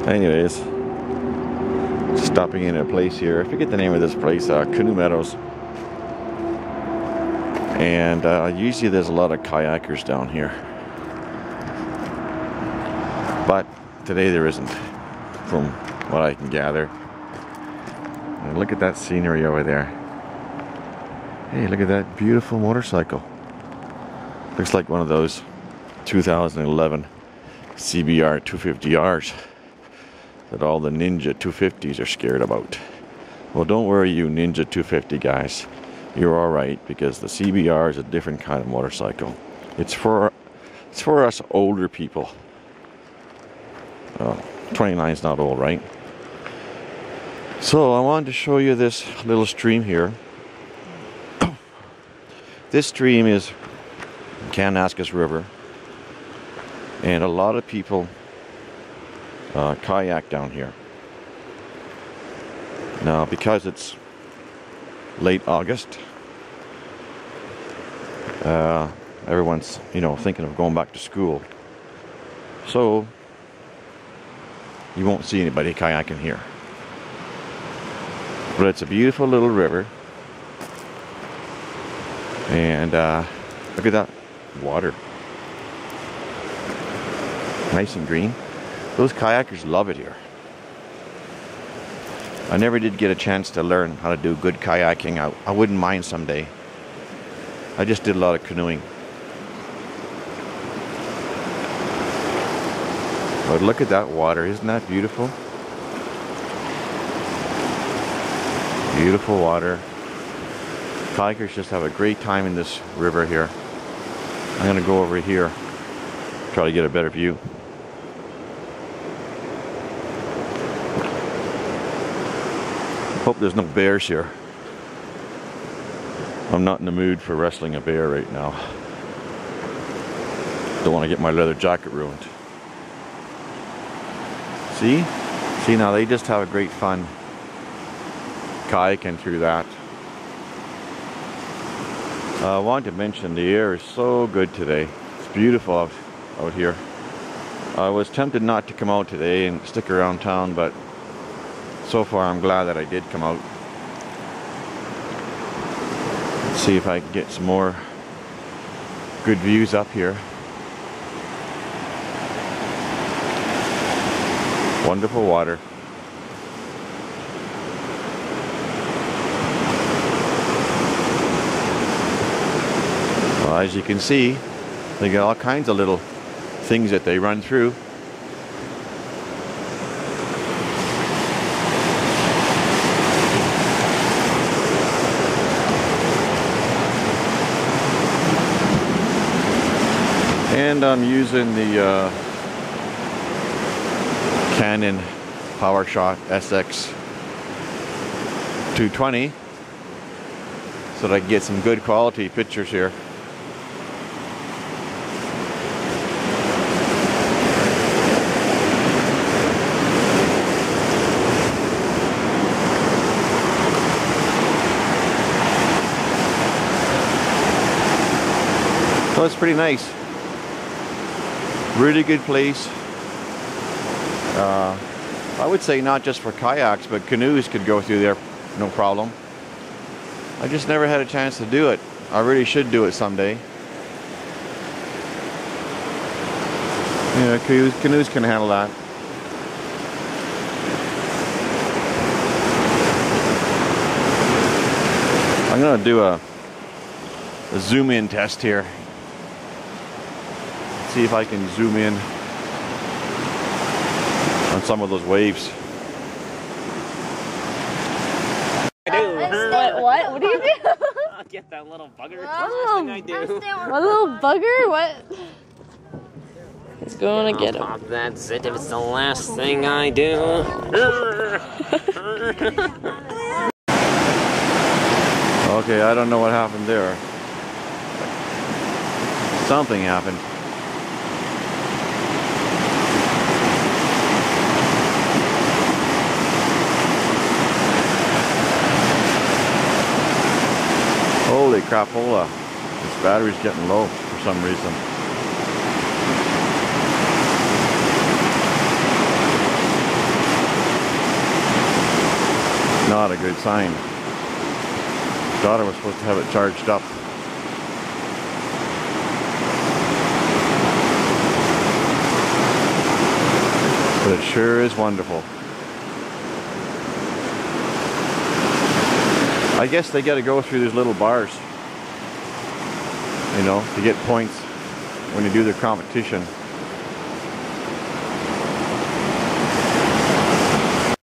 Anyways, stopping in a place here. I forget the name of this place, Canoe Meadows. And usually there's a lot of kayakers down here. But today there isn't, from what I can gather. And look at that scenery over there. Hey, look at that beautiful motorcycle. Looks like one of those 2011 CBR250Rs that all the Ninja 250s are scared about. Well, don't worry, you Ninja 250 guys. You're alright, because the CBR is a different kind of motorcycle. It's for us older people. 29 is not old, right? So I wanted to show you this little stream here. This stream is Kananaskis River, and a lot of people kayak down here. Now, because it's late August, everyone's, thinking of going back to school. So you won't see anybody kayaking here. But it's a beautiful little river. And look at that water. Nice and green. Those kayakers love it here. I never did get a chance to learn how to do good kayaking. I wouldn't mind someday. I just did a lot of canoeing. But look at that water. Isn't that beautiful? Beautiful water. Kayakers just have a great time in this river here. I'm going to go over here, try to get a better view. Hope there's no bears here. I'm not in the mood for wrestling a bear right now. Don't want to get my leather jacket ruined. See? See, now they just have a great fun kayaking through that. I wanted to mention the air is so good today. It's beautiful out here. I was tempted not to come out today and stick around town, but so far I'm glad that I did come out. Let's see if I can get some more good views up here. Wonderful water. Well, as you can see, they got all kinds of little things that they run through. And I'm using the Canon PowerShot SX 220 so that I can get some good quality pictures here. So it's pretty nice. Really good place. I would say not just for kayaks, but canoes could go through there, no problem. I just never had a chance to do it. I really should do it someday. Yeah, canoes can handle that. I'm gonna do a zoom in test here. See if I can zoom in on some of those waves. What? What do you do? I'll get that little bugger. That's the last thing I do. What little bugger? What? He's going to get him. That's it. If it's the last thing I do. Okay, I don't know what happened there. Something happened. Holy crapola, this battery's getting low for some reason. not a good sign. Daughter was supposed to have it charged up. But it sure is wonderful. I guess they got to go through these little bars, you know, to get points when you do their competition.